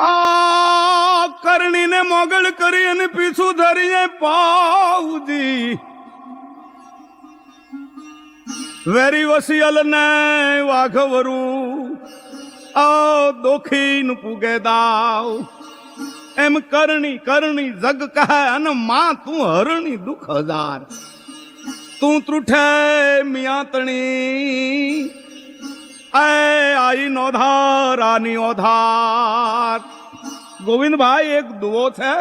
આ કરણીને મોગલ કરી અને પીછું ધરીને પાવજી વેરી વસિયલ ને વાઘવરું આ દોખીન પૂગે દાવ એમ કરણી કરણી જગ કહે અને માં તું હરણી દુઃખ હજાર તું ત્રુઠે મિયાતણી આઈ નો ધાર આની ઓધાર. ગોવિંદભાઈ એક દુઓ છે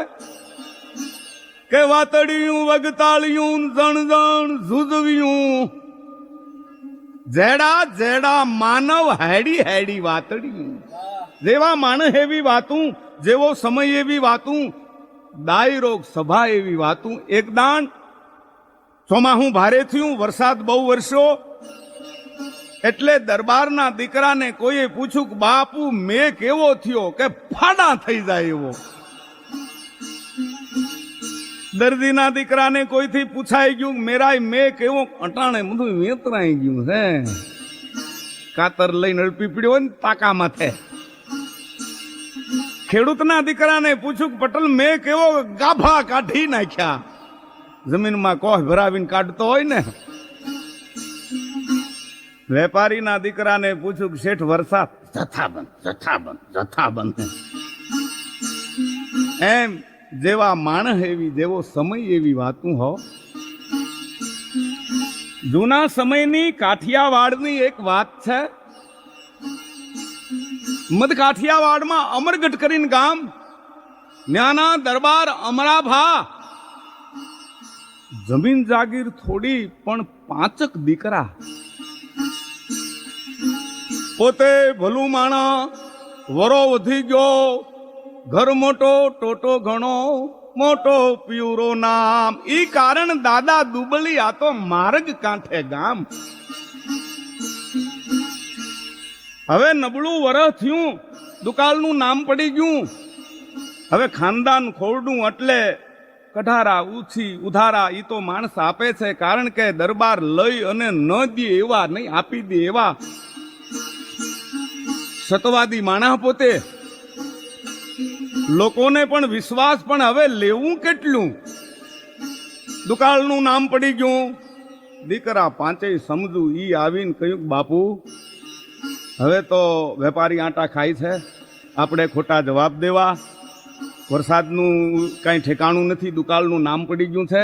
કે વાતડિયું વગતાળિયું જણ જણ ઝુઝવ્યું જેડા જેડા માનવ હેડી હેડી વાતડિયું. જેવા માણસ એવી વાતું, જેવો સમય એવી વાતું, દાયરો સભા એવી વાતું. એક દાણ ચોમાહું ભારે થયું, વરસાદ બહુ વરસ્યો એટલે દરબારના દીકરાને કોઈએ પૂછ્યું કે બાપુ મેં કેવો થયો, કે ફાડા થઈ જાય એવો. દર્દીના દીકરાને કોઈથી પૂછાઈ ગયું મેરાય મેં કેવો, અટાણે બધું વેતરાઈ ગયું છે. કાતર લઈને અડપી પડ્યો હોય ને તાકા માથે. ખેડૂતના દીકરાને પૂછ્યું કે પટેલ મેં કેવો, ગાભા કાઢી નાખ્યા. જમીનમાં કોહ ભરાવીને કાઢતો હોય ને. વેપારીના દીકરાને પૂછ્યું કે શેઠ વરસાદ જથ્થાબંધ જથ્થાબંધ જથ્થાબંધ. એમ જેવા માણસ એવી, જેવો સમય એવી વાતું હો. જૂના સમયની કાઠિયાવાડની એક વાત છે. મધ કાઠિયાવાડમાં અમરગઢ કરીને ગામ, ન્યાના દરબાર અમરાભા. જમીન જાગીર થોડી પણ 5 દીકરા. પોતે ભલું માણા, વરો વધી ગયો, ઘર મોટો ટોટો ઘણો, મોટો પિયુરો નામ. ઈ કારણ દાદા દુબળી આ તો માર્ગ કાંઠે ગામ. હવે નબળું વરહ થયું, દુકાળનું નામ પડી ગયું. હવે ખાનદાન ખોરડું એટલે કઢારા ઉછી ઉધારા ઈ તો માણસ આપે છે, કારણ કે દરબાર લઈ અને ન દે એવા નહીં, આપી દે એવા સતવાદી માણસ પોતે. લોકોને પણ વિશ્વાસ, પણ હવે લેવું કેટલું. દુકાળનું નામ પડી ગયું. દીકરા 5 સમજુ ઈ આવીને કહ્યું બાપુ હવે તો વેપારી આટા ખાય છે, આપણે ખોટા જવાબ દેવા. વરસાદનું કાંઈ ઠેકાણું નથી, દુકાળનું નામ પડી ગયું છે,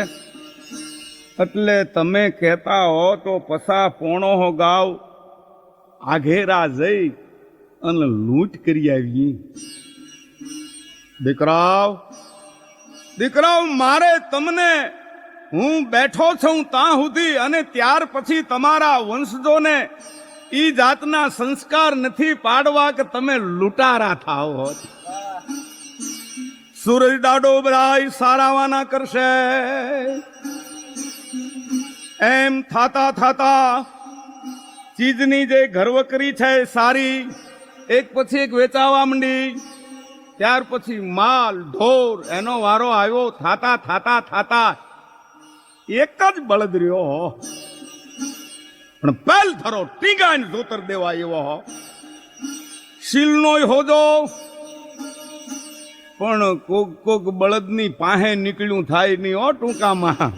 એટલે તમે કહેતા હો તો પસા પોણો હો ગાવ આઘેરા જઈ અને લૂંટ કરી આવી. દીકરાઓ દીકરાઓ મારે તમને, હું બેઠો છું ત્યાં સુધી અને ત્યાર પછી તમારા વંશજોને ઈ જાતના સંસ્કાર નથી પાડવા કે તમે લૂંટારા થાવ હોત. સૂરજ દાડો બધાય સારાવાના કરશે. એમ થાતા થાતા ચીજની જે ઘરવકરી છે સારી, એક પછી એક વેચાવા માંડી. ત્યાર પછી માલ ઢોર એનો વારો આવ્યો. થાતા થાતા થાતા એક જ બળદ રહ્યો, પણ પહેલ ધરો ટીંગાઈને જોતર દેવા એવો. શીલનો હોજો, પણ કોક કોક બળદની પાસે નીકળ્યું થાય નહીં હો. ટૂંકામાં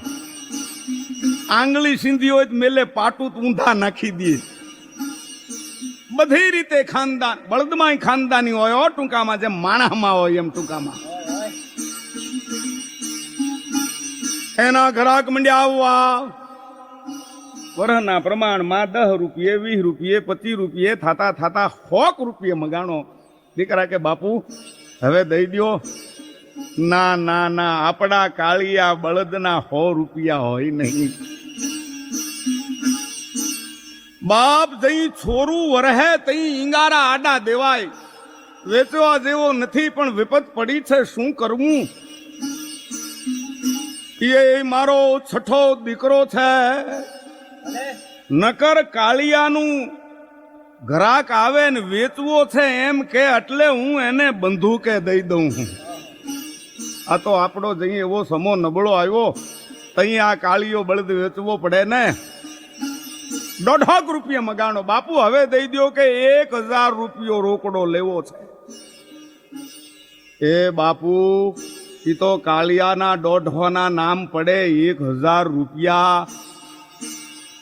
આંગળી સીંધી હોય મેલે પાટું ઊંધા નાખી દે. બધી રીતે ખાનદાન, બળદમાં ખાનદાની હોય હો. ટૂંકામાં જેમ માણસમાં હોય એમ ટૂંકામાં. એના ઘરાક મંડ્યા આવવા. વરહના પ્રમાણમાં 10 રૂપિયે 20 રૂપિયે 25 રૂપિયે થાતા થાતા 100 રૂપિયે મગાણો. દીકરા કે બાપુ હવે દઈ દ્યો. ના ના ના, આપણા કાળિયા બળદના 100 રૂપિયા હોય નહીં. બાપ જઈ છોરું વરહે તઈ ઈંગારા આડા દેવાય. વેચવા જેવો નથી, પણ વિપત પડી છે, શું કરવું. એ મારો 6થો દીકરો છે. નકર કાળિયાનું ગ્રાહક આવે ને વેચવો છે એમ કે એટલે હું એને બંદૂકે દઈ દઉં. આ તો આપણો જઈ એવો સમો નબળો આવ્યો, તઈ આ કાળિયો બળદ વેચવો પડે ને. 1.5 રૂપિયા મગાણો. બાપુ હવે દઈ દો કે 1000 રૂપિયો રોકડો લેવો છે. એ બાપુ ઈ તો કાળિયાના દોઢવાના નામ પડે 1000 રૂપિયા.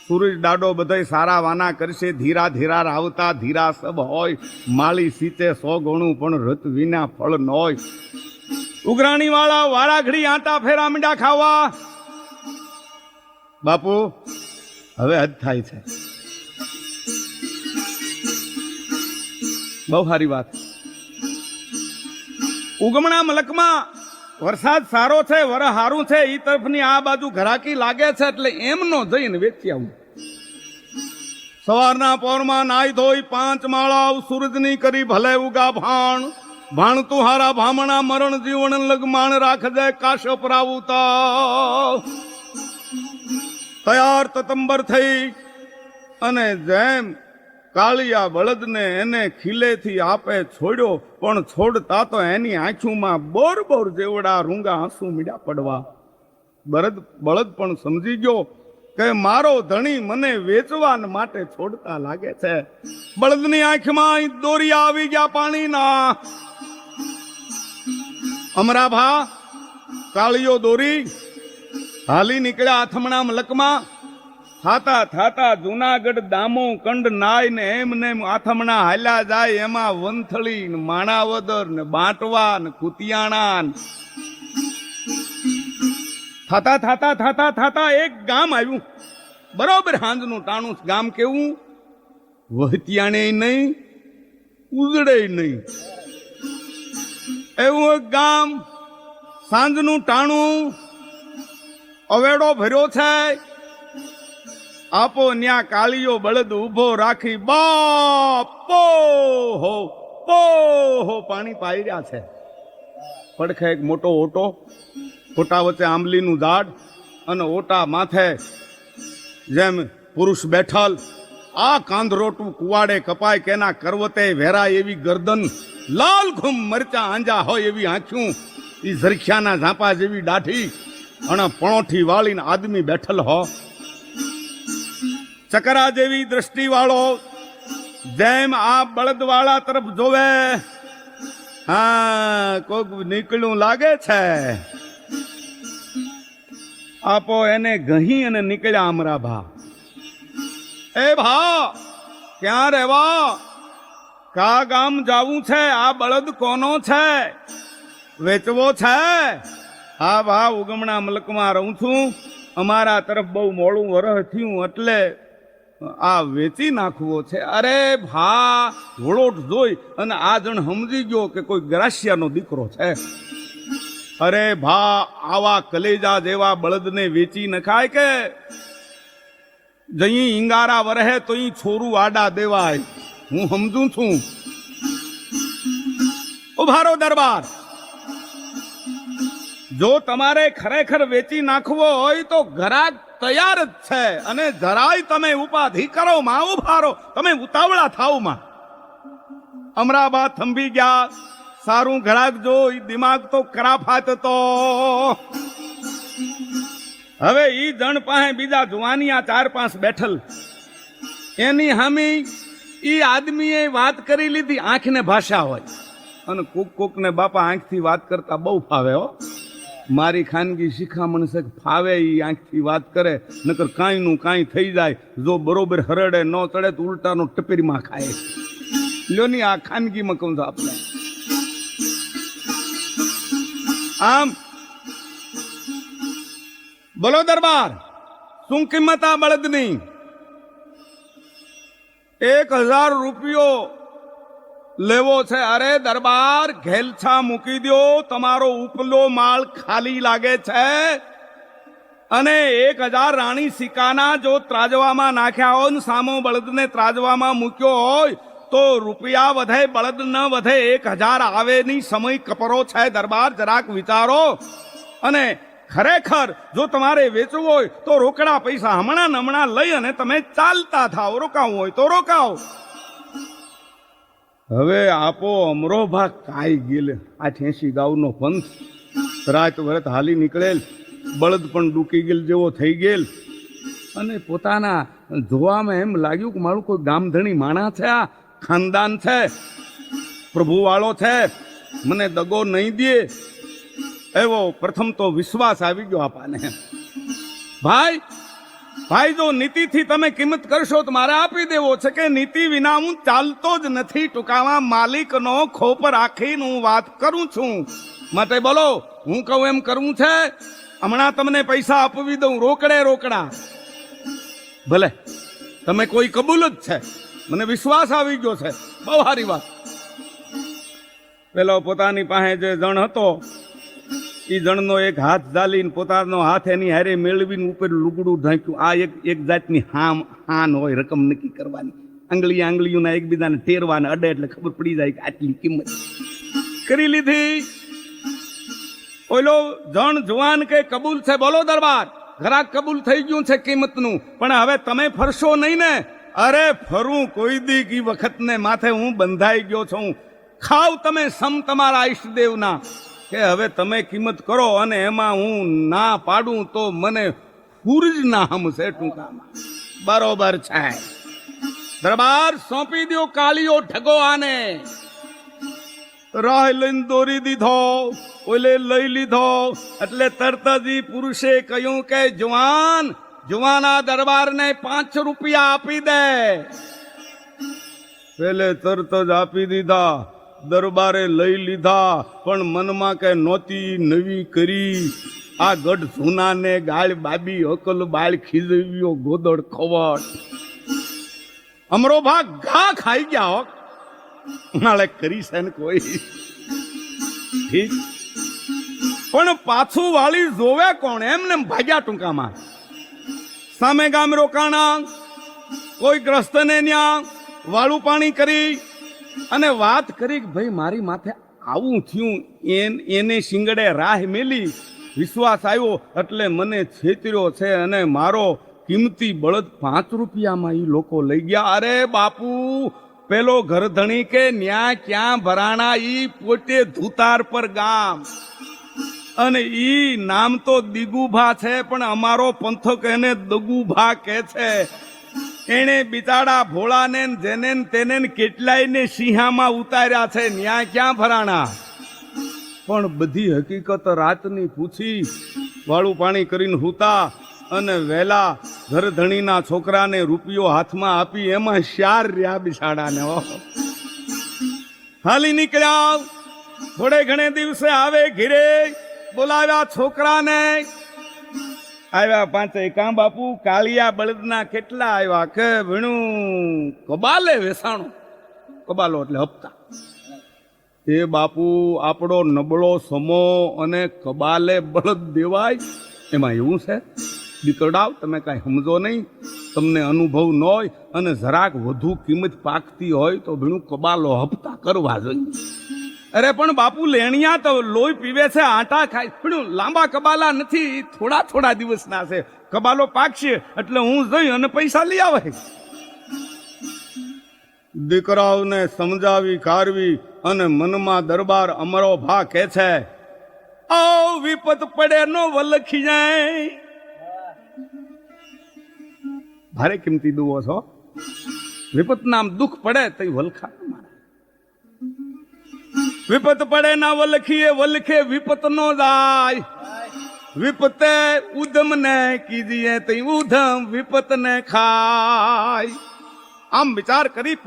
સૂરજ દાડો બધાય સારા વાના કરશે, ધીરા ધીરા રાવતા ધીરા સબ હોય, માળી સીતે 100 ગણું પણ રત વિના ફળ ન હોય. ઉઘરાણી વાળા વાળા ઘડી આટા ફેરા મીંડા ખાવા. બાપુ હવે હદ થાય છે. બહુ સારી વાત. ઉગમણા મલકમાં વરસાદ સારો છે, વર હારું છે, ઈ તરફની આ બાજુ ઘરાકી લાગે છે એટલે એમનો જઈને વેચી આવું. સવારના પોરમાં નાઈ ધોઈ 5 માળા સૂરજની કરી ભલે ઉગા ભાણ. ભાણ તુહારા ભામણા મરણ જીવન લગમાણ રાખજે કાશપ રાવુતા. તૈયાર તતંબર થઈ અને જેમ કાળિયા બળદને એને ખીલેથી આપે છોડ્યો, પણ છોડતા તો એની આંખોમાં બોર બોર જેવડા રૂંગા આંસુ મીડા પડવા. બળદ પણ સમજી ગયો કે મારો ધણી મને વેચવા માટે છોડતા લાગે છે. બળદની આંખમાં દોરિયા આવી ગયા પાણીના. અમરાભા કાળિયો દોરી હાલી નીકળ્યા આથમણા મલકમાં. થાતા થાતા જુનાગઢ દામો કંડ નાય ને એમ ને આથમણા હાલ્યા જાય. એમાં વંથળી ને માણાવદર ને બાંટવા ને કુતિયાણા. થાતા થાતા થાતા થાતા એક ગામ આવ્યું. બરોબર હાંજનું ટાણું. ગામ કેવું? વહતિયાણે નહીં, ઉજડે નહીં, એવું એક ગામ. સાંજનું ટાણું, અવેડો ભર્યો છે. આપો ન્યા કાળિયો બળદ ઉભો રાખી બાપો હો પાણી પાઈ રહ્યા છે. પડખે એક મોટો ઓટો, ઓટા વચ્ચે આંબલીનું ઝાડ અને ઓટા માથે જેમ પુરુષ બેઠલ. આ કાંધરોટું કુવાડે કપાય કેના કરવતે વેરાય એવી ગરદન, લાલ ઘૂમ મરચા આંજા હોય એવી આંખ્યું, ઈ ઝરખિયાના ઝાંપા જેવી દાઢી અને પણોઠી વાળીને આદમી બેઠલ હો. ચકરા જેવી દ્રષ્ટિ વાળો જેમ આ બળદ વાળા તરફ જોવે. હા, કોક નીકળ્યું લાગે છે. આપો એને ગહી અને નીકળ્યા અમરાભા. એ ભા ક્યાં રહેવા? કા ગામ જાવું છે? આ બળદ કોનો છે? વેચવો છે? હા ભા, ઉગમણા મલકમાં રહું છું. અમારા તરફ બહુ મોડું વરહ થયું એટલે આ વેચી નાખવો છે. અરે ભા, ઘોડોટ જોઈ અને આ જણ સમજી ગયો કે કોઈ ગ્રાસિયાનો દીકરો છે. અરે ભા, આવા કલેજા જેવા બળદને વેચી નખાય કે? જઈ ઈંગારા વરહે તો ઈ છોરું આડા દેવાય. હું સમજું છું. ઉભારો દરબાર, જો તમારે ખરેખર વેચી નાખવો હોય તો ઘરાક તૈયાર જ છે અને જરાય તમે ઉપાધિ કરો માં. ઉભારો, તમે ઉતાવળા થાવ માં. અમરાબા થંભી ગયા. સારું ઘરાક જોઈ, દિમાગ તો કરાફાત તો. હવે ઈ જણ પાસે બીજા જુવાનિયા 4-5 બેઠલ. એની હામી ઈ આદમીએ વાત કરી લીધી. આંખને ભાષા હોય અને કોક ને બાપા આંખથી વાત કરતા બહુ ફાવે હો. મારી ખાનગી શિખામણ છે, ફાવે ઈ આંખથી વાત કરે, નકર કાંઈ નું કાંઈ થઈ જાય. જો બરોબર હરડે ન ચડે તો ઉલટાનો ટપીરમાં ખાય. લ્યો ની આ ખાનગીમાં કહું છું આપણે. આમ બોલો દરબાર, શું કિંમત આ બળદની? 1000 રૂપિયો લેવો છે. અરે દરબાર, ઘેલછા મૂકી દો, તમારો ઉપલો માળ ખાલી લાગે છે. અને 1000 રાણી સિક્કાના જો ત્રાજવામાં નાખ્યા હોય ને સામો બળદને ત્રાજવામાં મૂક્યો હોય તો રૂપિયા વધે, બળદ ન વધે. 1000 આવે ની સમય કપરો છે. દરબાર જરાક વિચારો. અને ખરેખર જો તમારે વેચવું હોય તો રોકડા પૈસા હમણાં લઈ અને તમે ચાલતા થાવ. રોકાવું હોય તો રોકાવ. હવે આપો અમરોભા કાઈ ગયેલ. 80 ગાઉનો પંથ રાત વરત હાલી નીકળેલ. બળદ પણ ડૂકી ગયેલ જેવો થઈ ગયેલ અને પોતાના જોવામાં એમ લાગ્યું કે મારું કોઈ ગામધણી માણા છે, આ ખાનદાન છે, પ્રભુવાળો છે, મને દગો નહીં દે એવો પ્રથમ તો વિશ્વાસ આવી ગયો આપાને. ભાઈ ભાઈ જો નીતિથી તમે કિંમત કરશો તો મારે આપી દેવો છે કે નીતિ વિના હું ચાલતો જ નથી. ટૂંકામાં માલિકનો ખોપર રાખીને હું વાત કરું છું. માટે બોલો, હું કહું એમ કરવું છે. હમણાં તમને પૈસા આપવી દઉં, રોકડા. ભલે તમે કોઈ કબૂલ જ છે, મને વિશ્વાસ આવી ગયો છે, બહુ સારી વાત. પેલો પોતાની પાસે જે જણ હતો એ જણનો એક હાથ ઝાલીને પોતાનો હાથ એની હારે મેળવીને ઉપર લુગડું ઢાંક્યું. આ એક જાતની હાન હોય, રકમ નક્કી કરવાની. આંગળીઓના એકબીજાને ટેરવાને અડે એટલે ખબર પડી જાય કે આટલી કિંમત કરી લીધી. ઓલો જણ જુવાન કે કબૂલ છે, બોલો દરબાર. ઘરાક કબૂલ થઈ ગયું છે કિંમતનું, પણ હવે તમે ફરશો નહીં ને? અરે ફરું કોઈ દી કી વખત ને માથે હું બંધાઈ ગયો છું. ખાવ તમે સમ તમારા ઈષ્ટદેવના, કે હવે તમે કિંમત કરો અને એમાં હું ના પાડું તો મને પૂરજ ના હમશે. ટૂંકામાં બરોબર છે. દરબાર સોંપી દો કાળીઓ ઠગો આને. રાહ લઈને દોરી દીધો, ઓલે લઈ લીધો એટલે તરત જ પુરુષે કહ્યું કે જુવાના દરબારને 5 રૂપિયા આપી દે. પેલે તરત જ આપી દીધા. દરબારે લઈ લીધા, પણ મનમાં કે નોતી નવી કરી. આ ગઢ જૂનાને ગાળ બાબી અકલ બાળ ખીજવ્યો ગોદડ ખવટ. અમરો ભાગ ઘા ખાઈ ગયા હો, નાળે કરી છે ને કોઈ ઠીક, પણ પાછું વાળી જોવે કોણ? એમને ભાગ્યા. ટૂંકામાં સામે ગામ રોકાણા, કોઈ ગ્રસ્તને ન્યા વાળું પાણી કરી અને વાત કરી કે ભાઈ મારી માથે આવું થયું. એને શિંગડે રાહ મેલી, વિશ્વાસ આવ્યો એટલે મને છેતર્યો છે અને મારો કિંમતી બળદ 5 રૂપિયામાં એ લોકો લઈ ગયા. અરે બાપુ, પેલો ઘરધણી કે ન્યા ક્યાં ભરાણા, ઈ પોતે ધુતાર પર ગામ, અને ઈ નામ તો દિગુભા છે, પણ અમારો પંથક એને દગુભા કે છે. એને બિચારા ભોળાને જેને તેને કેટલાયને સિંહામાં ઉતાર્યા છે. ન્યા ક્યાં ભરાણા? પણ બધી હકીકત રાતની પૂછી, વાળું પાણી કરીને હુતા અને વહેલા ઘરધણીના છોકરાને રૂપિયો હાથમાં આપી એમાં 4 રહ્યા બિચારાને. હાલી નીકળ્યા. થોડે ઘણે દિવસે આવે ઘીરે, બોલાવ્યા છોકરાને. આવ્યા 5 કાં બાપુ, કાળિયા બળદના કેટલા આવ્યા? કે ભણું કબાલે વેસાણો. કબાલો એટલે હપ્તા. એ બાપુ આપણો નબળો સમો અને કબાલે બળદ દેવાય? એમાં એવું છે દીકરડાવ, તમે કાંઈ સમજો નહીં, તમને અનુભવ ન હોય અને જરાક વધુ કિંમત પાકતી હોય તો ભીણું કબાલો હપ્તા કરવા જોઈએ. અરે પણ બાપુ લેણિયા તો લોહી પીવે છે, આટા ખાય, પણ લાંબા કબાલા નથી, થોડા દિવસના છે. કબાલો પાકશે એટલે હું જઈ અને પૈસા લઈ આવે. દીકરાઓને સમજાવી કારવી અને મનમાં દરબાર અમરો ભા કે છે, આવ વિપત પડે નો વલખી જાય. ભારે કિંમતી દુઓ છો. વિપત નામ દુઃખ પડે તો વલખા મારે. વિપત પડે ના વલખીએ, વલખે વિપત નો જાય. વિપતે ઉધમ ને કીજીએ તો ઉધમ વિપત ને ખાય. આમ વિચાર કરી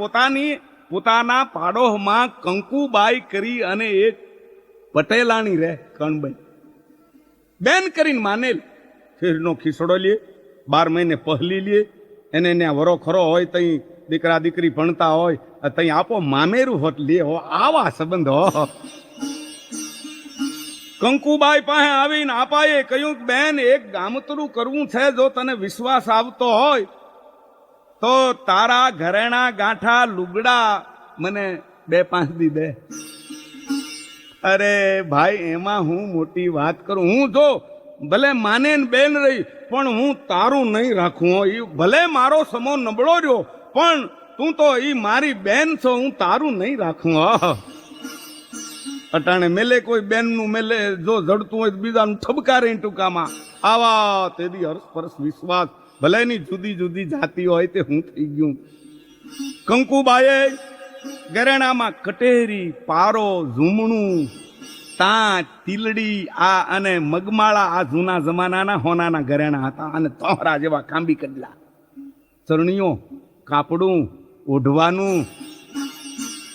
પોતાના પાડોશમાં કંકુબાઈ કરી અને એક પટેલાણી રહે કણબાઈ બેન કરીને માનેલ. ફેરનો ખીસડો લે, 12 મહિને પહલી લે, એને ત્યાં વરો ખરો હોય તઈ દીકરા દીકરી ભણતા હોય તઈ આપો મામેરું હોત લે હો. આવા સંબંધ હો. કંકુબાઈ પાસે આવીને આપાએ કહ્યું કે બેન, એક ગામતરું કરવું છે, જો તને વિશ્વાસ આવતો હોય તો તારા ઘરેણા ગાંઠા લુગડા મને 2-5 દી દે. અરે ભાઈ, એમાં હું મોટી વાત કરું? હું જો ભલે માને બેન રહી, પણ હું તારું નહીં રાખું. ભલે મારો સમો નબળો રહ્યો, પણ તું તો ઈ મારી બેન છો, હું તારું નહીં રાખું. અટાણે મેલે કોઈ બેનનું મેલે જો જડતું હોય તો બીજાનું ઠબકારે. ટૂંકામાં આવા તેદી હરસ પરસ વિશ્વાસ ભલે ની જુદી જુદી જાતિ હોય તે હું થઈ ગયું. કંકુબાએ ઘરેણામાં કટેરી, પારો, ઝૂમણું, તાંત, તીલડી આ અને મગમાળા આ જૂના જમાનાના હોનાના ઘરેણા હતા. અને તોહરા જેવા કાંબી કડલા, ચરણીઓ, કાપડું, ઓઢવાનું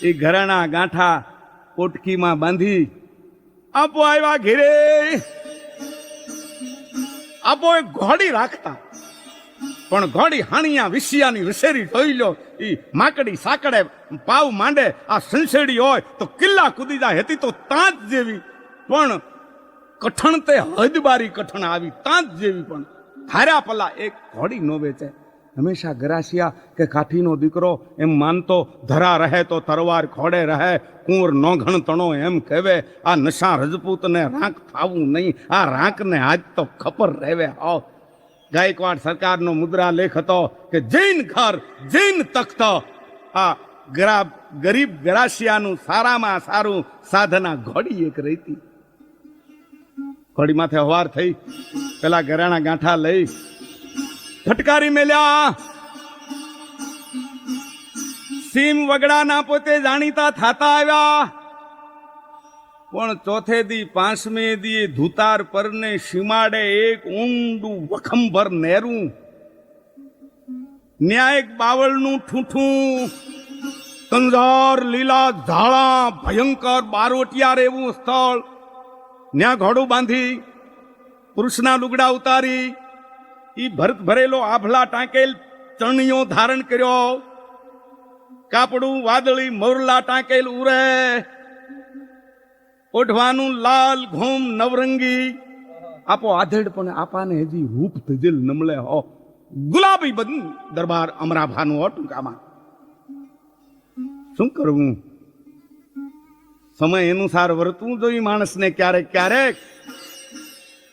એ ઘરેણા ગાંઠા પોટકીમાં બાંધી આપો આવ્યા ઘેરે. આપો એક ઘોડી રાખતા, પણ ઘોડી હાણિયા વિશિયાની વિશેરી જોઈ લો, ઈ માકડી સાકડે પાવ માંડે. આ સંસેડી હોય તો કિલ્લા કૂદી જાય. હતી તો તાંત જેવી, પણ કઠણ તે હદબારી કઠણ આવી તાંત જેવી. પણ હાર્યા પલ્લા એક ઘોડી નો વેચે. હંમેશા ગરાસિયા કે કાઠીનો દીકરો એમ માનતો, ધરા રહે તો તરવાર ખોડે રહે, કુંવર નો ઘણ તણો એમ કહેવે. આ નશા રજપૂતને રાંક થાવું નહીં, આ રાંકને આજ તો ખબર રહેવે. આવ ગાયકવાડ સરકારનો મુદ્રા લેખ હતો કે જૈન ઘર જૈન તખ્ત. આ ગરીબ ગરાસિયાનું સારામાં સારું સાધના ઘોડી એક રહેતી. ઘોડી માથે હવાર થઈ, પેલા ઘરેણા ગાંઠા લઈ ફટકારી મેલ્યા. સીમ વગડાના પોતે જાણીતા થાતા આવ્યા. પણ ચોથે દી પાંચમે દી ધુતાર પરને સીમાડે એક ઊંડું વખંભર નેરું, ન્યાયક બાવળનું ઠૂઠું, કંજાર લીલા ઝાડા, ભયંકર બારોટિયા એવું સ્થળ. ન્યા ઘોડું બાંધી, પુરુષના લુગડા ઉતારી, ઈ ભરત ભરેલો આભલા ટાંકેલ ચણિયો ધારણ કર્યો, કાપડું વાદળી મોરલા ટાંકેલ ઉરે, ઓઢવાનું લાલ ઘૂમ નવરંગી. આપો આધેડ પણ આપાને હજી રૂપ તજેલ નમળે હો. ગુલાબી બધું દરબાર અમરાભાનું હો. ટૂંકામાં શું કરવું, સમય અનુસાર વર્તવું જોઈએ માણસને. ક્યારેક ક્યારેક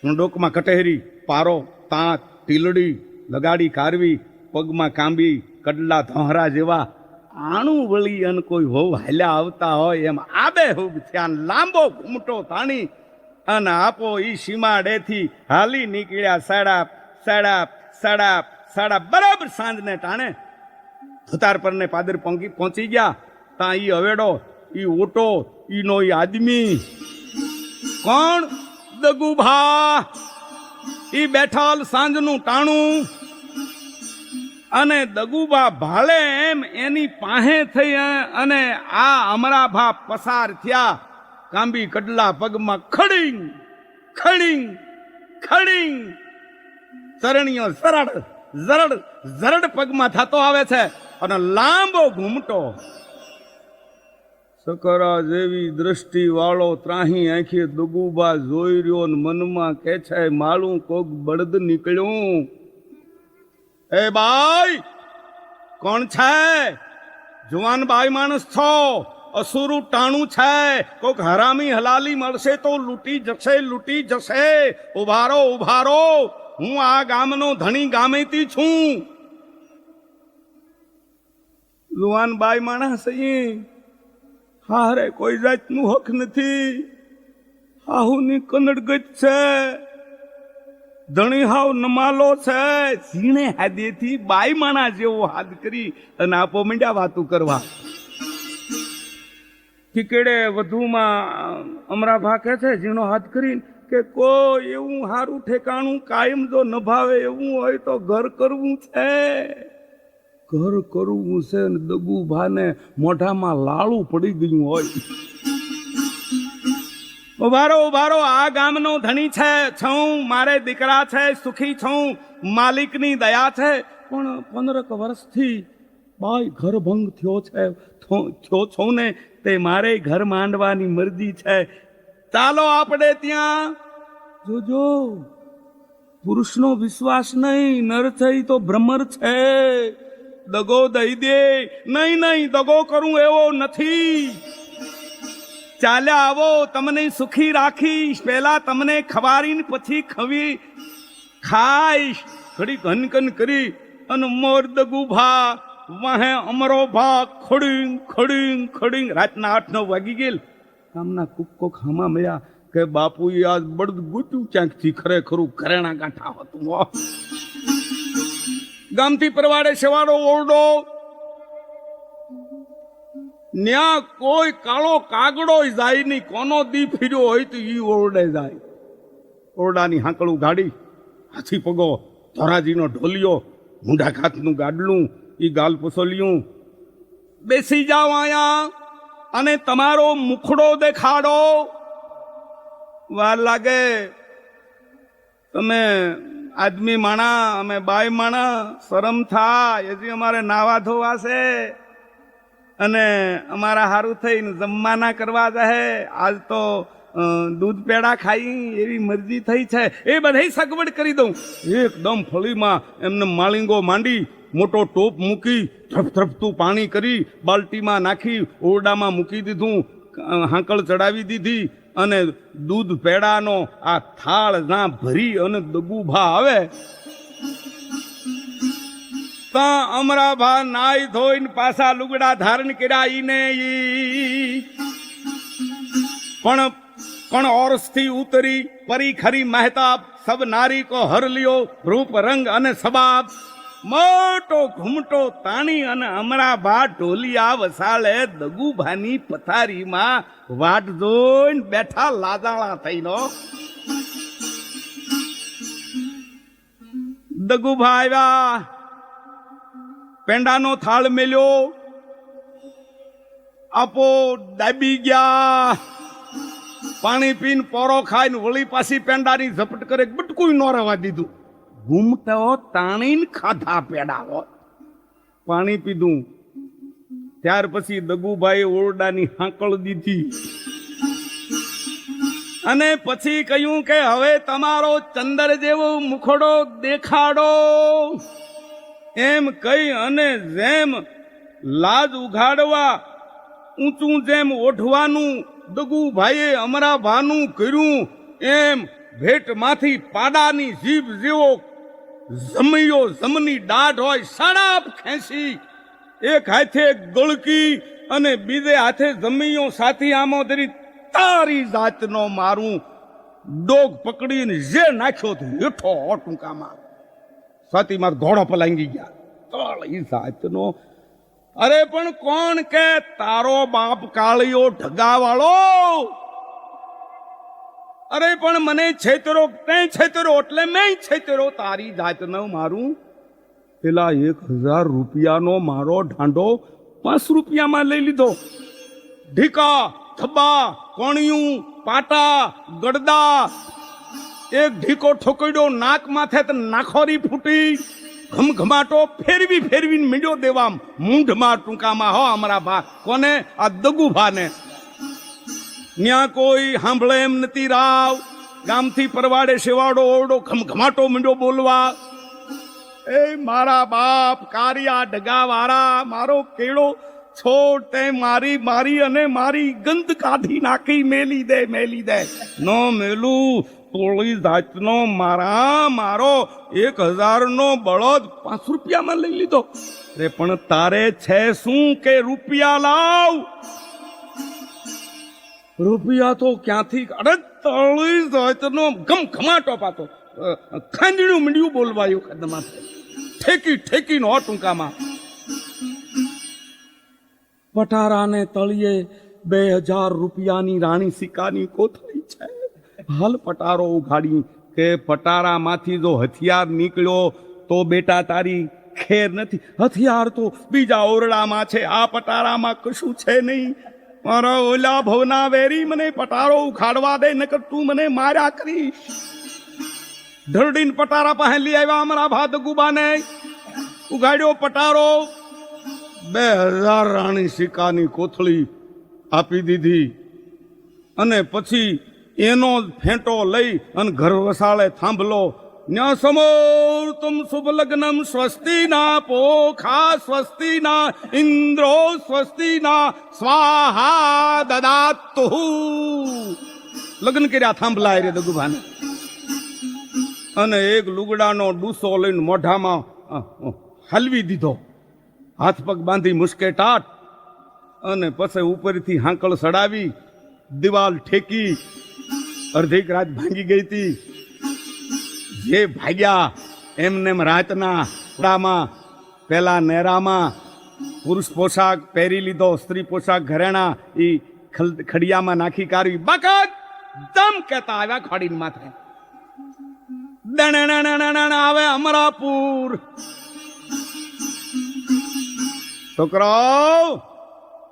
ડોકમાં કટેરી, પારો, તાંત, ટીલડી લગાડી કારવી, પગમાં કાંબી, કડલા ધોહરા જેવા આણું વળી અન કોઈ હોવ હાલ્યા આવતા હોય એમ આબે હુબ થયા. લાંબો ઘૂમટો તાણી અને આપો ઈ સીમાડેથી હાલી નીકળ્યા. સાડા સાડા સાડા સાડા બરાબર સાંજને ટાણે ધુતાર પરને પાદર પહોંચી ગયા. ત્યાં ઈ અવેડો, ઈ ઓટો, ઈનો ઈ આદમી કોણ? દગુભા. ઈ બેઠાલ સાંજનું ટાણું અને દગુબા ભાળે એમ એની પાસે થઈ અને આ અમરાભા પસાર થયા. કાંબી કડલા પગમાં ખડીંગ ખડીંગ ખડીંગ, ચરણીઓ સરળ ઝરડ ઝરડ પગમાં થતો આવે છે અને લાંબો ઘૂમટો. સકરા જેવી દ્રષ્ટિ વાળો ત્રાહી આંખે દગુબા જોઈ રહ્યો ને મનમાં કે છે માળું કોક બળદ નીકળ્યું. એ બાઈ કોણ છે? જુવાન બાઈ માણસ છો? અસુરું ટાણું છે? કોક હરામી હલાલી મળશે તો લૂંટી જશે લૂંટી જશે. ઉભારો ઉભારો, હું આ ગામનો ધણી ગામેતી છું. જુવાન બાઈ માણસ અહીં હારે કોઈ જાતનું હક નથી. હાહુની કનડગત છે, ધણી હાવ નમાલો છે. ઝીણે હાદેથી બાઈ માણા જેવો હાથ કરી અને આપો મીંડા વાતું કરવા. ટીકેડે વધુમાં અમરાભા કહે છે ઝીણો હાથ કરીને કે કોઈ એવું સારું ઠેકાણું કાયમ જો ન ભાવે એવું હોય તો ઘર કરવું છે. ઘર કરવું છે ને દગુભાને મોઢામાં લાળું પડી ગયું હોય. ઉભારો ઉભારો, આ ગામનો ધણી છે છું, મારે દીકરા છે, સુખી છું, માલિકની દયા છે. પણ 15 વર્ષથી બાઈ ઘર ભંગ થયો છો ને તે મારે ઘર માંડવાની મરજી છે. ચાલો આપણે ત્યાં. જોજો, પુરુષનો વિશ્વાસ નહીં, નર થઈ તો ભ્રમર છે. દગો દઈ દે. નહીં નહીં, દગો કરું એવો નથી. ચાલ્યા આવો, તમને સુખી રાખીશ. પહેલા તમને ખવારીને પછી ખાઈશ. ઘડી ઘનકન કરી અને મોર દગુભા વાહે અમરો ભા ખડીંગ ખડીંગ ખડીંગ. રાતના 8-9 વાગી ગયેલ. ગામના કુક્કો ખામા મળ્યા કે બાપુ આજ બળદ ગૂટ્યું ક્યાંકથી. ખરેખરું ઘરેણા ગાંઠા હતું. ગામથી પરવાડે શેવાડો ઓરડો, ન્યા કોઈ કાળો કાગડો જાય નહીં. કોનો દી ફીર્યો હોય તો ઈ ઓરડે જાય. ઓરડાની હાંકળું ગાડી, હાથી પગો, ધોરાજીનો ઢોલિયો, મૂંઢા ખાતનું ગાડલું, ઈ ગાલ પસોલિયું. બેસી જાઓ આયા અને તમારો મુખડો દેખાડો. વાર લાગે. તમે આદમી માણા, અમે બાઈ માણા, શરમ થાય. હજી અમારે નાવા ધોવા છે અને અમારા હારું થઈને જમવાના કરવા જાય. આજ તો દૂધ પેડા ખાઈ એવી મરજી થઈ છે. એ બધી સગવડ કરી દઉં. એકદમ ફળીમાં એમને માલિંગો માંડી, મોટો ટોપ મૂકી, થપથપતું પાણી કરી બાલટીમાં નાખી ઓરડામાં મૂકી દીધું. હાંકળ ચડાવી દીધી અને દૂધ પેડાનો આ થાળ ના ભરી અને દગુભા આવે. અમરાભા નાઈ ધોઈને પાછા લુગડા ધારણ કર્યા. ઈને પણ ઓરસથી ઉતરી પરી ખરી મહેતાબ, સબ નારી કો હર લિયો રૂપ રંગ અને સબાબ. મોટો ઘૂમટો તાણી અને અમરાભા ઢોલિયા વસાળે દગુભાની પથારીમાં વાટ જોઈને બેઠા લાજાળા થઈનો. દગુભા આવ્યા, પેંડાનો થાળ મેલ્યો, આપો દાબી ગયા. પાણી પીને પોરો ખાઈને વળી પાછી પેંડાની ઝપટ કરે, બટકું ન રવા દીધું. ઘૂમતો તાણીને ખાધા પેડાઓ, પાણી પીધું. ત્યાર પછી દગુભાઈ ઓરડાની હાંકળ દીધી અને પછી કહ્યું કે હવે તમારો ચંદર જેવો મુખડો દેખાડો. એમ કહી અને જેમ લાજ ઉઘાડવા ઊંચું જેમ ઓઢવાનું દગુભાઈએ અમરાભાનું કર્યું, એમ ભેટમાંથી પાડાની જીભ જેવો જમૈયો જમની દાઢ હોય સડાપ ખેંચી, એક હાથે ગળકી અને બીજે હાથે જમૈયો સાથી આમો ધરી તારી જાતનો મારું ડોગ પકડીને જે નાખ્યો તો હેઠો ટૂંકામાં સાતીમાં ઘોડો પલાંગી ગયા. તાળી જાતનો. અરે પણ કોણ કે તારો બાપ કાળિયો ઢગાવાળો. અરે પણ મને છેતરો, તે છેતરો એટલે મેં છેતરો. તારી જાતનો મારું. પેલા 1000 રૂપિયાનો મારો ઢાંડો 5 રૂપિયામાં લઈ લીધો. ઢીકા, થબ્બા, કોણિયું, પાટા, ગડદા. એક ઢીકો ઠોકડ્યો નાક માથે તો નાખોરી ફૂટી. ઘમઘમાટો ફેરવીને મીંડ્યો દેવા મૂંઢમાં ટૂંકામાં. હો અમારા ભા કોને? આ દગુભાને. ન્યા કોઈ સાંભળે એમ નથી રાવ. ગામથી પરવાડે શેવાડો ઓરડો ઘમઘમાટો મીંડ્યો બોલવા. એ મારા બાપ કારિયા ઢગાવાળા, મારો કેળો છોડ તે મારી અને મારી ગંધ કાઢી નાખી. મેલી દે નો મેલું. તોળી જાતનો મારો 1000 નો બળદ 5 રૂપિયામાં લઈ લીધો. અરે પણ તારે છે શું કે રૂપિયા લાવ. રૂપિયા તો ક્યાંથી? અરે તોળી જાતનો ઘમઘમાટો પાતો ખાંડ્યું મીંડ્યું બોલવાયું કદમાં ઠેકી નો ટૂંકામાં. પટારાને તળિયે 2000 રૂપિયાની રાણી સિક્કાની કોથળી છે. હાલ પટારો ઉઘાડી કે પટારામાંથી જો હથિયાર નીકળ્યો તો બેટા તારી ખેર નથી. હથિયાર તો બીજા ઓરડામાં છે, આ પટારામાં કશું છે નહીં. મારા ઓલા ભવના વેરી મને પટારો ઉખાડવા દે, નકર તું મને માર્યા કરીશ. ધરડીને પટારા પાસે લઈ આવ્યા અમારા ભા દગુબાને. ઉઘાડ્યો પટારો. 2000 રાણી સિક્કાની કોથળી આપી દીધી અને પછી એનો ફેંટો લઈ અને ઘર વસાળે થાંભલો. ન્યા સમોર્તુમ શુભ લગ્નમ સ્વસ્તિ ના પોખા સ્વસ્તિ ના ઇન્દ્રો સ્વસ્તિ ના સ્વાહા દદાતુ. લગ્ન કર્યા થાંભલા રે દગુભાને. અને એક લુગડાનો ડૂસો લઈને મોઢામાં હલવી દીધો. હાથ પગ બાંધી મુસ્કે ટાટ અને પછી ઉપરથી હાંકળ સડાવી દિવાલ ઠેકી. અર્ધેક રાત ભાંગી ગઈ હતી. જે ભાગ્યા એમને રાતના માં પેલા નેરામાં પુરુષ પોશાક પહેરી લીધો, સ્ત્રી પોશાક ઘરેણા ઈ ખડિયામાં નાખી કાઢવી, બકત દમ કહેતા આવ્યા ખોડીને માથે. આવે અમરાપુર. છોકરાઓ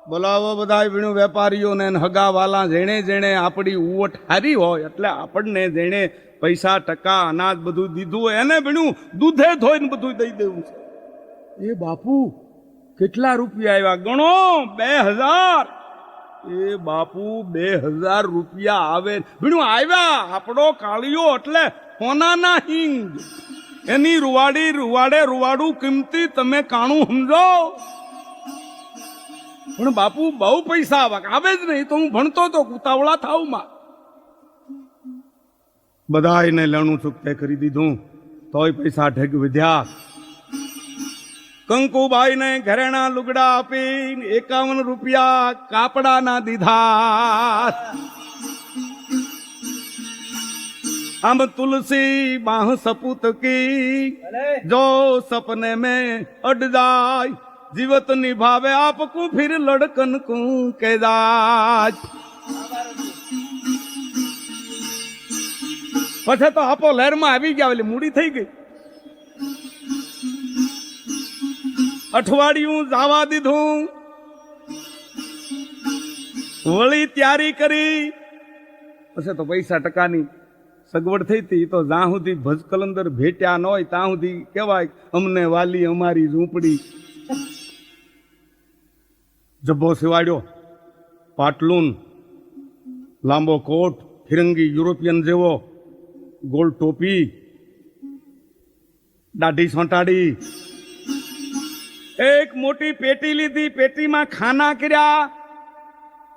બોલાવો બધા વીણું વેપારીઓને હગાવાલા, જેણે જેણે આપણી ઉવટ હારી હોય એટલે આપણને જેણે પૈસા ટકા અનાજ બધું દીધું હોય એને વીણું દૂધે ધોઈને બધું દઈ દેવું છે. એ બાપુ કેટલા રૂપિયા આવ્યા ગણો? 2000. એ બાપુ 2000 રૂપિયા આવે વીણું આવ્યા. આપણો કાળિયો એટલે સોનાના હિંગ, એની રૂવાડી રૂવાડું કિંમતી તમે કાણું સમજો. પણ બાપુ બહુ પૈસા આવે જ નહીં તો હું ભણતો તો ઉતાવળા થાવમાં. બધાને લેણું ચૂકતે કરી દીધું તોય પૈસા ઢેગ વધ્યા. કંકુબાઈને ઘરેણા લુગડા આપી 51 રૂપિયા કાપડાના દીધા. हम तुलसी बाह सपूत की जो सपने में अड जाय, जीवत निभावे आपको फिर लड़कन को के जाय. પછી તો આપો લહેરમાં આવી ગયા, એટલે મૂડી થઈ ગઈ. અઠવાડિયું જવા દીધું, વળી તૈયારી કરી. પછી તો પૈસા ટકાની સગવડ થઈ હતી. તો જ્યાં સુધી ભજ કલંદર ભેટ્યા ન હોય ત્યાં સુધી કહેવાય અમને વાલી અમારી ઝૂંપડી. જબ્બો સિવાડ્યો, પાટલુન, લાંબો કોટ, ફિરંગી યુરોપિયન જેવો, ગોળ ટોપી, દાઢી સોંટાડી. એક મોટી પેટી લીધી, પેટીમાં ખાના કર્યા.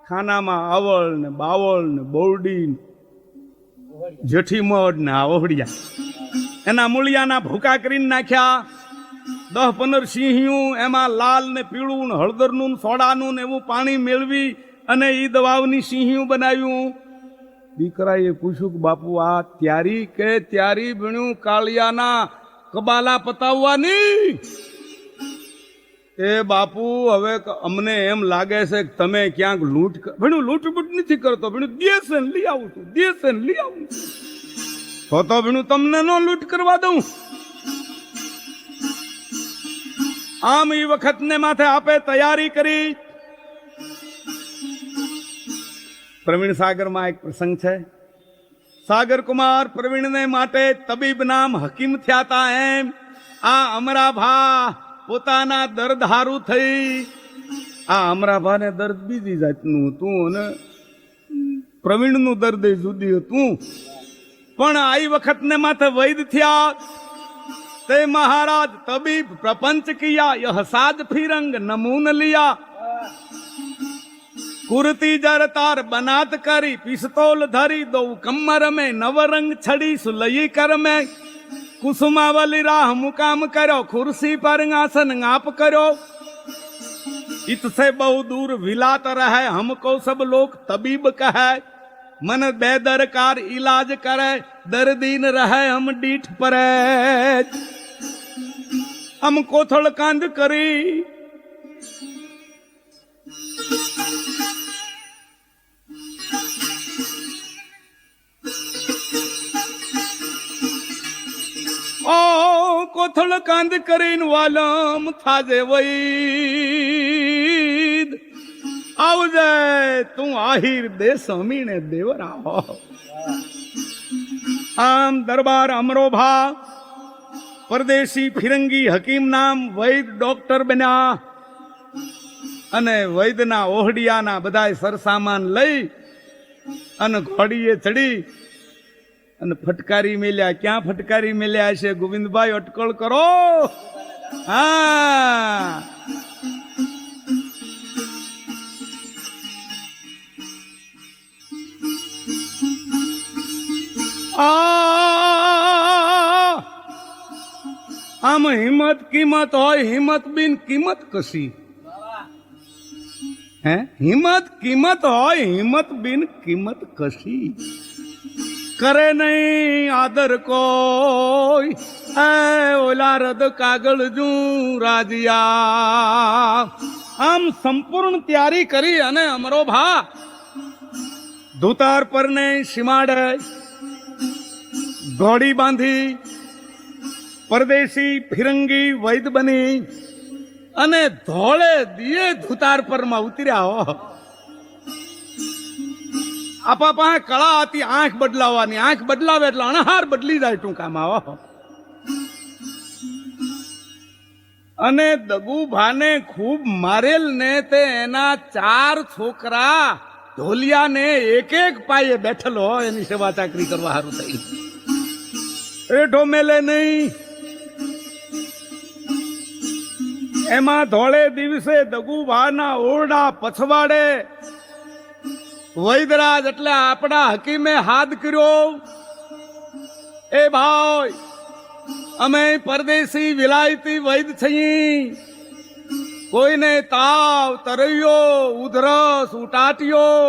ખાનામાં આવળ ને બાવળ ને બોરડી, જેઠી મઢ ને આવડિયા, એના મૂળિયાના ભૂકા કરીને નાખ્યા. 10-15 સિંહિયું, એમાં લાલ ને પીળું ને હળદરનું ને સોડાનું ને એવું પાણી મેળવી અને ઈ દવાઓની સિંહિયું બનાવ્યું. દીકરાએ પૂછ્યું કે બાપુ આ ત્યારી કે ત્યારી ભણ્યું કાળિયાના કબાલા પતાવવાની? એ બાપુ હવે અમને એમ લાગે છે કે તમે ક્યાંક લૂંટ ભણ્યું લૂંટબૂટ નથી કરતો, ભણ્યું દેશે ને લઈ આવું છું, દેશે ને લઈ આવું છું. તો ભણ્યું તમને ન લૂંટ કરવા દઉં. આમ એ વખત ને માથે આપે તૈયારી કરી. પ્રવીણ સાગરમાં એક પ્રસંગ છે. સાગર કુમાર પ્રવીણને માટે તબીબ નામ હકીમ થયા હતા. એમ આ અમરાભા પોતાના દર્દ હારું થઈ. આ અમરાભાને દર્દ બીજી જાતનું હતું અને પ્રવીણનું દર્દ જુદી હતું. પણ આ વખત ને માથે વૈદ થયા. તે મહારાજ તબીબ પ્રપંચ કિયા, યહ સાજ ફિરંગ નમૂન लिया. कुर्ती जर तार बनात करी, पिस्तौल धरी, दो कमर में नवरंग छड़ी, सुलई कर में कुसुमावली राह मुकाम करो, कुर्सी पर आसन आप करो. इससे बहु दूर विलात रहे, हमको सब लोग तबीब कहे. मन बेदरकार इलाज करे, दर्दीन रहे हम डीठ परे. हम कोथल कांद करी. ओ कोथल कांद करीन वालम थाजे वैद. आवजे तू आहिर दे समीने देवरा हो. आम दरबार अमरोभा परदेशी फिरंगी हकीम नाम वैद डॉक्टर बन्या. અને વૈદના ઓહડિયાના બધા સરસામાન લઈ અને ઘોડીએ ચડી અને ફટકારી મેલ્યા. ક્યાં ફટકારી મેલ્યા છે ગોવિંદભાઈ? અટકળ કરો. હા, આમ હિંમત કિંમત હોય, હિંમત બિન કિંમત કશી. હે હિંમત કિંમત હોય, હિંમત બિન કિંમત કશી. કરે નહીં આદર કોઈ, ઓલા રદ કાગળ જુ રાજિયા આમ સંપૂર્ણ તૈયારી કરી અને અમરો ભા ધૂતાર પર ને સીમાડે ઘોડી બાંધી પરદેશી ફિરંગી વૈદ બની અને ધોળે દિયે ધૂતાર પર માં ઉતર્યા હો. આપા પાસે કળા હતી આંખ બદલાવાની, આંખ બદલાવે એટલે અણહાર બદલી જાય ટૂંકામાં હો. અને દગુભાને ખૂબ મારેલ ને તે એના 4 છોકરા ઢોલિયા ને એક પાયે બેઠેલો એની સેવા ચાકરી કરવા સારું થઈ. એઠો મેલે નહીં. એમાં ધોળે દિવસે દગુભાના ઓરડા પછવાડે વૈદરાજ એટલે આપણા હકીમે હાથ કર્યો, એ ભાઈ અમે પરદેશી વિલાયતી વૈદ છીએ, કોઈને તાવ તરૈયો ઉધરસ ઉટાટ્યો